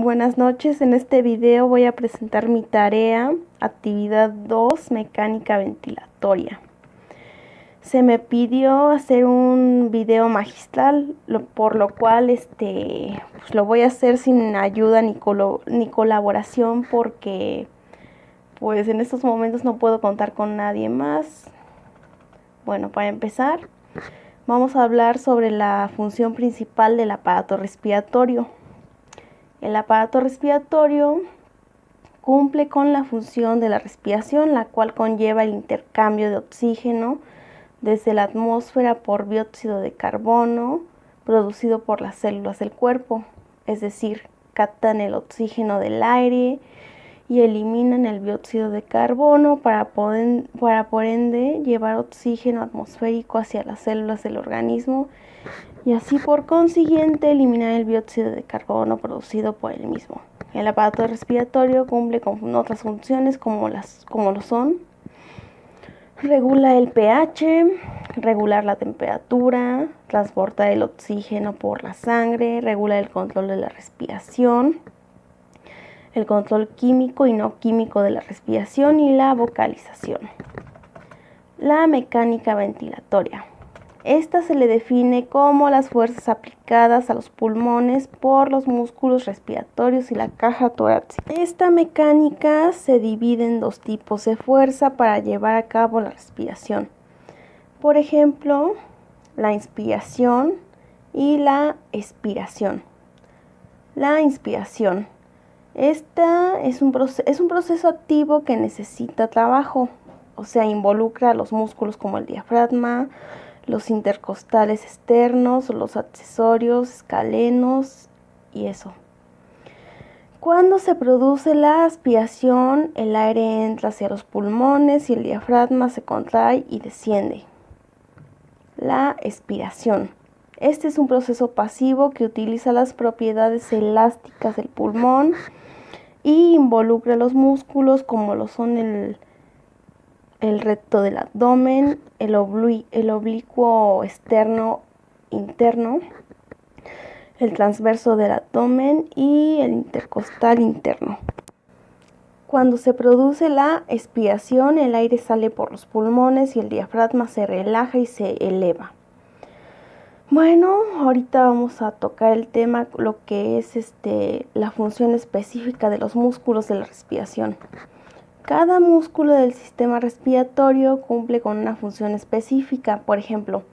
Buenas noches, en este video voy a presentar mi tarea, actividad 2, mecánica ventilatoria. Se me pidió hacer un video magistral, por lo cual pues lo voy a hacer sin ayuda ni colaboración porque pues en estos momentos no puedo contar con nadie más. Bueno, para empezar, vamos a hablar sobre la función principal del aparato respiratorio. El aparato respiratorio cumple con la función de la respiración, la cual conlleva el intercambio de oxígeno desde la atmósfera por dióxido de carbono producido por las células del cuerpo, es decir, captan el oxígeno del aire y eliminan el dióxido de carbono para por ende llevar oxígeno atmosférico hacia las células del organismo y así por consiguiente eliminar el dióxido de carbono producido por el mismo. El aparato respiratorio cumple con otras funciones como lo son: regula el pH, regular la temperatura, transportar el oxígeno por la sangre, regula el control de la respiración, el control químico y no químico de la respiración y la vocalización. La mecánica ventilatoria. Esta se le define como las fuerzas aplicadas a los pulmones por los músculos respiratorios y la caja torácica. Esta mecánica se divide en dos tipos de fuerza para llevar a cabo la respiración. Por ejemplo, la inspiración y la expiración. La inspiración. Esta es un proceso activo que necesita trabajo, o sea, involucra a los músculos como el diafragma, los intercostales externos, los accesorios, escalenos y eso. Cuando se produce la aspiración, el aire entra hacia los pulmones y el diafragma se contrae y desciende. La expiración. Este es un proceso pasivo que utiliza las propiedades elásticas del pulmón y involucra los músculos como lo son el recto del abdomen, el oblicuo externo interno, el transverso del abdomen y el intercostal interno. Cuando se produce la expiración, el aire sale por los pulmones y el diafragma se relaja y se eleva. Bueno, ahorita vamos a tocar el tema, lo que es la función específica de los músculos de la respiración. Cada músculo del sistema respiratorio cumple con una función específica. Por ejemplo,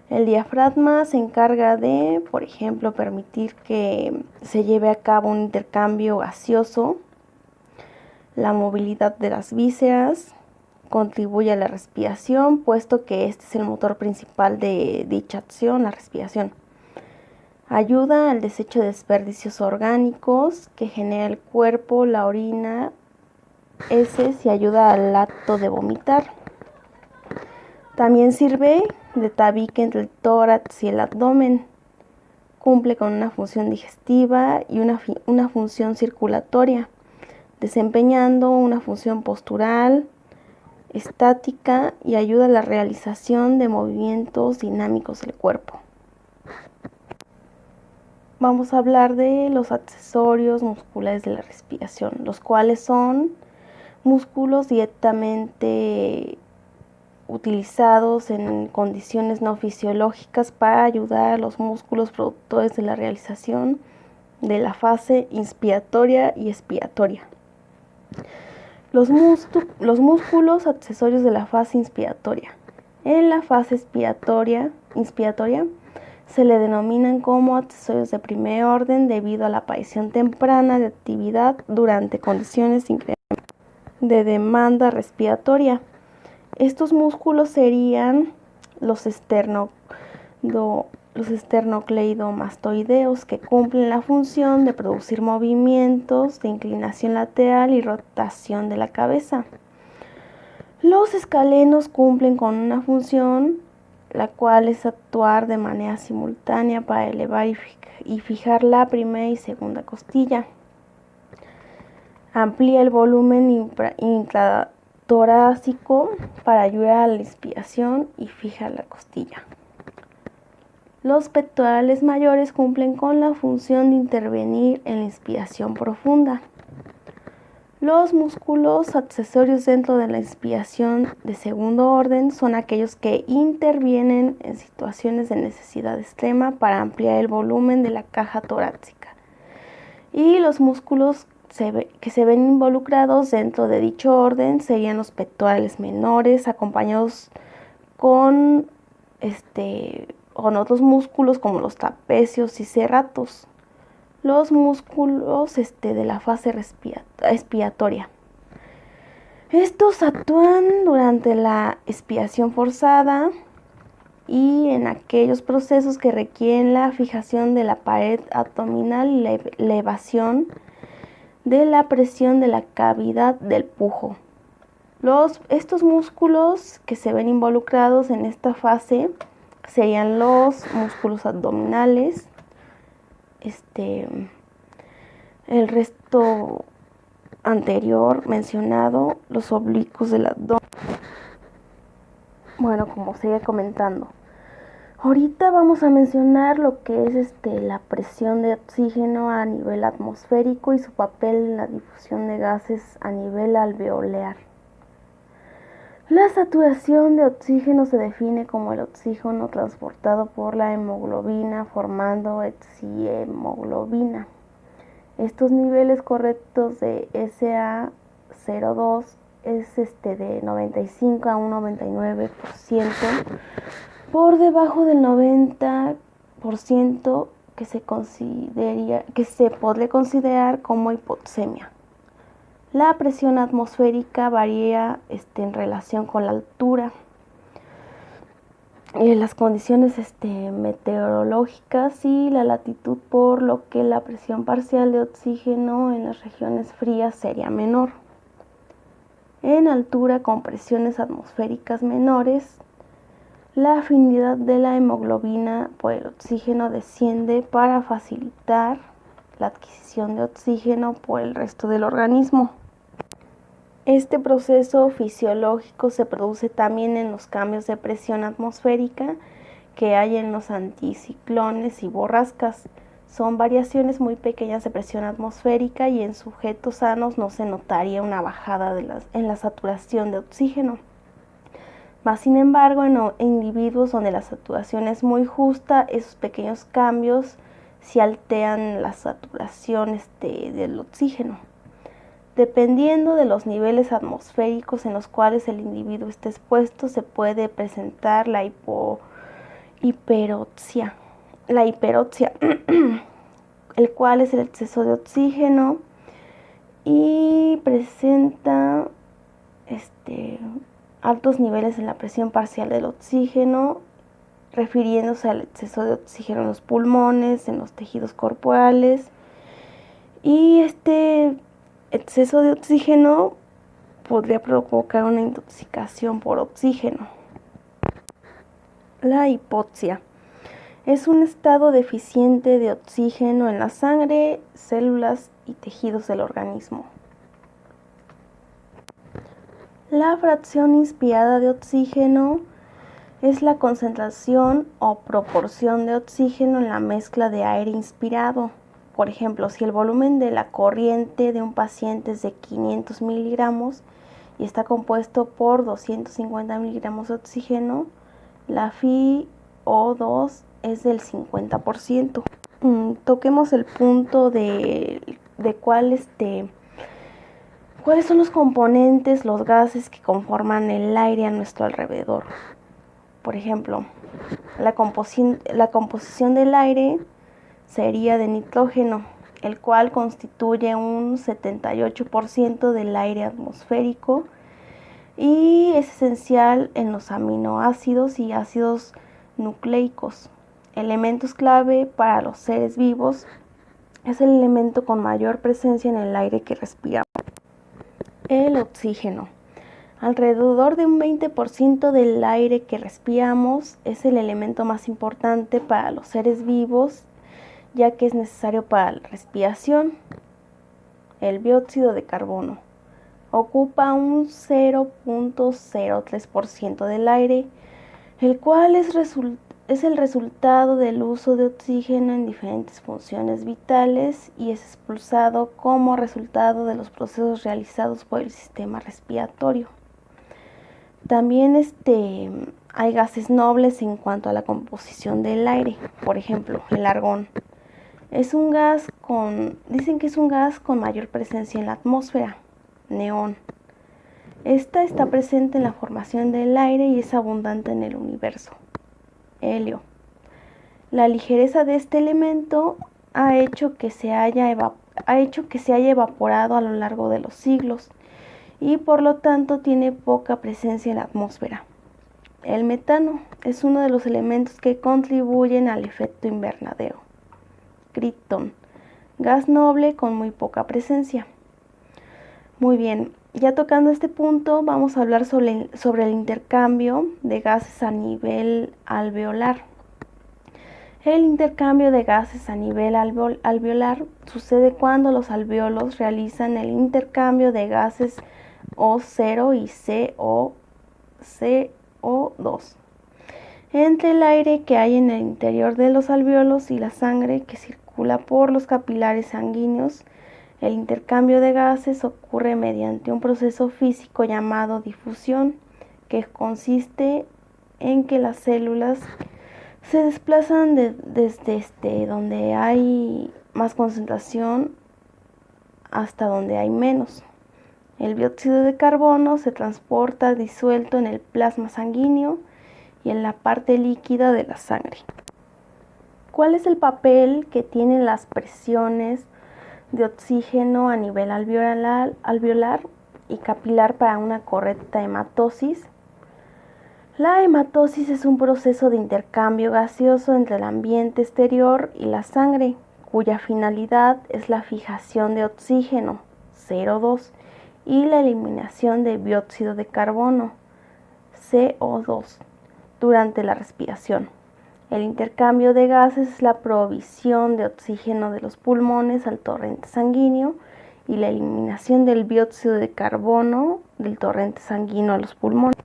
el diafragma se encarga de, por ejemplo, permitir que se lleve a cabo un intercambio gaseoso. La movilidad de las vísceras contribuye a la respiración, puesto que este es el motor principal de dicha acción, la respiración. Ayuda al desecho de desperdicios orgánicos que genera el cuerpo, la orina, heces y ayuda al acto de vomitar. También sirve de tabique entre el tórax y el abdomen. Cumple con una función digestiva y una función circulatoria, desempeñando una función postural, estática y ayuda a la realización de movimientos dinámicos del cuerpo. Vamos a hablar de los accesorios musculares de la respiración, los cuales son músculos directamente utilizados en condiciones no fisiológicas para ayudar a los músculos productores de la realización de la fase inspiratoria y expiratoria. Los músculos accesorios de la fase inspiratoria. En la fase inspiratoria se le denominan como accesorios de primer orden debido a la aparición temprana de actividad durante condiciones de demanda respiratoria. Estos músculos serían los esternocleidomastoideos, que cumplen la función de producir movimientos de inclinación lateral y rotación de la cabeza. Los escalenos cumplen con una función, la cual es actuar de manera simultánea para elevar y fijar la primera y segunda costilla. Amplía el volumen intratorácico para ayudar a la inspiración y fija la costilla. Los pectorales mayores cumplen con la función de intervenir en la inspiración profunda. Los músculos accesorios dentro de la inspiración de segundo orden son aquellos que intervienen en situaciones de necesidad extrema para ampliar el volumen de la caja torácica. Y los músculos que se ven involucrados dentro de dicho orden serían los pectorales menores, acompañados con otros músculos como los trapecios y serratos. Los músculos de la fase expiratoria. Estos actúan durante la expiración forzada y en aquellos procesos que requieren la fijación de la pared abdominal y la elevación de la presión de la cavidad del pujo. Estos músculos que se ven involucrados en esta fase serían los músculos abdominales, el resto anterior mencionado, los oblicuos del abdomen. Bueno, como sigue comentando, ahorita vamos a mencionar lo que es la presión de oxígeno a nivel atmosférico y su papel en la difusión de gases a nivel alveolar. La saturación de oxígeno se define como el oxígeno transportado por la hemoglobina formando exhemoglobina. Estos niveles correctos de SA02 es de 95 a un 99%, por debajo del 90% que se podría considerar como hipoxemia. La presión atmosférica varía en relación con la altura y las condiciones meteorológicas y la latitud, por lo que la presión parcial de oxígeno en las regiones frías sería menor. En altura con presiones atmosféricas menores, la afinidad de la hemoglobina por el oxígeno desciende para facilitar la adquisición de oxígeno por el resto del organismo. Este proceso fisiológico se produce también en los cambios de presión atmosférica que hay en los anticiclones y borrascas. Son variaciones muy pequeñas de presión atmosférica y en sujetos sanos no se notaría una bajada en la saturación de oxígeno. Mas, sin embargo, en individuos donde la saturación es muy justa, esos pequeños cambios sí alteran la saturación del oxígeno. Dependiendo de los niveles atmosféricos en los cuales el individuo esté expuesto, se puede presentar la hiperoxia, el cual es el exceso de oxígeno y presenta altos niveles en la presión parcial del oxígeno, refiriéndose al exceso de oxígeno en los pulmones, en los tejidos corporales, y exceso de oxígeno podría provocar una intoxicación por oxígeno. La hipoxia es un estado deficiente de oxígeno en la sangre, células y tejidos del organismo. La fracción inspirada de oxígeno es la concentración o proporción de oxígeno en la mezcla de aire inspirado. Por ejemplo, si el volumen de la corriente de un paciente es de 500 miligramos y está compuesto por 250 miligramos de oxígeno, la FiO2 es del 50%. Toquemos el punto de cuáles son los componentes, los gases que conforman el aire a nuestro alrededor. Por ejemplo, la composición del aire sería de nitrógeno, el cual constituye un 78% del aire atmosférico y es esencial en los aminoácidos y ácidos nucleicos. Elementos clave para los seres vivos, es el elemento con mayor presencia en el aire que respiramos. El oxígeno. Alrededor de un 20% del aire que respiramos es el elemento más importante para los seres vivos, ya que es necesario para la respiración. El dióxido de carbono ocupa un 0.03% del aire, el cual es es el resultado del uso de oxígeno en diferentes funciones vitales y es expulsado como resultado de los procesos realizados por el sistema respiratorio. También hay gases nobles en cuanto a la composición del aire. Por ejemplo, el argón. Dicen que es un gas con mayor presencia en la atmósfera. Neón. Esta está presente en la formación del aire y es abundante en el universo. Helio. La ligereza de este elemento ha hecho que se haya evaporado a lo largo de los siglos y por lo tanto tiene poca presencia en la atmósfera. El metano es uno de los elementos que contribuyen al efecto invernadero. Krypton, gas noble con muy poca presencia. Muy bien, ya tocando este punto vamos a hablar sobre el intercambio de gases a nivel alveolar. El intercambio de gases a nivel alveolar sucede cuando los alvéolos realizan el intercambio de gases O0 y CO2 entre el aire que hay en el interior de los alvéolos y la sangre que circula por los capilares sanguíneos. El intercambio de gases ocurre mediante un proceso físico llamado difusión, que consiste en que las células se desplazan desde donde hay más concentración hasta donde hay menos. El dióxido de carbono se transporta disuelto en el plasma sanguíneo y en la parte líquida de la sangre. ¿Cuál es el papel que tienen las presiones de oxígeno a nivel alveolar y capilar para una correcta hematosis? La hematosis es un proceso de intercambio gaseoso entre el ambiente exterior y la sangre, cuya finalidad es la fijación de oxígeno, CO2, y la eliminación de dióxido de carbono, CO2, durante la respiración. El intercambio de gases es la provisión de oxígeno de los pulmones al torrente sanguíneo y la eliminación del dióxido de carbono del torrente sanguíneo a los pulmones.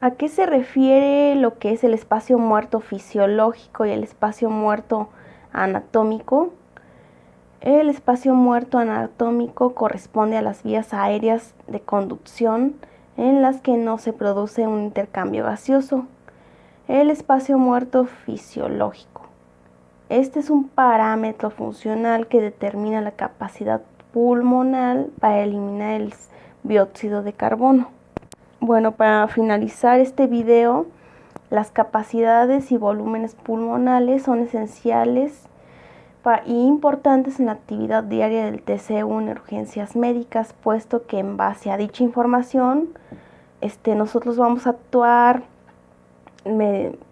¿A qué se refiere lo que es el espacio muerto fisiológico y el espacio muerto anatómico? El espacio muerto anatómico corresponde a las vías aéreas de conducción en las que no se produce un intercambio gaseoso. El espacio muerto fisiológico. Este es un parámetro funcional que determina la capacidad pulmonar para eliminar el dióxido de carbono. Bueno, para finalizar este video, las capacidades y volúmenes pulmonales son esenciales y importantes en la actividad diaria del TCU en urgencias médicas, puesto que en base a dicha información, nosotros vamos a actuar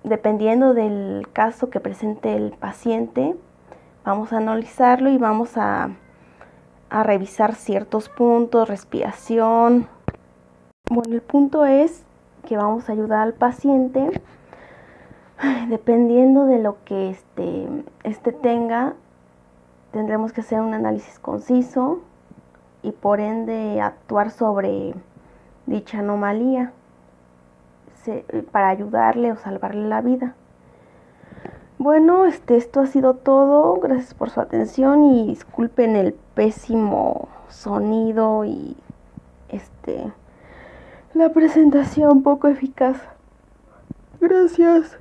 dependiendo del caso que presente el paciente. Vamos a analizarlo y vamos a revisar ciertos puntos, respiración. Bueno, el punto es que vamos a ayudar al paciente dependiendo de lo que tenga. Tendremos que hacer un análisis conciso y por ende actuar sobre dicha anomalía para ayudarle o salvarle la vida. Bueno, esto ha sido todo. Gracias por su atención y disculpen el pésimo sonido y la presentación poco eficaz. Gracias.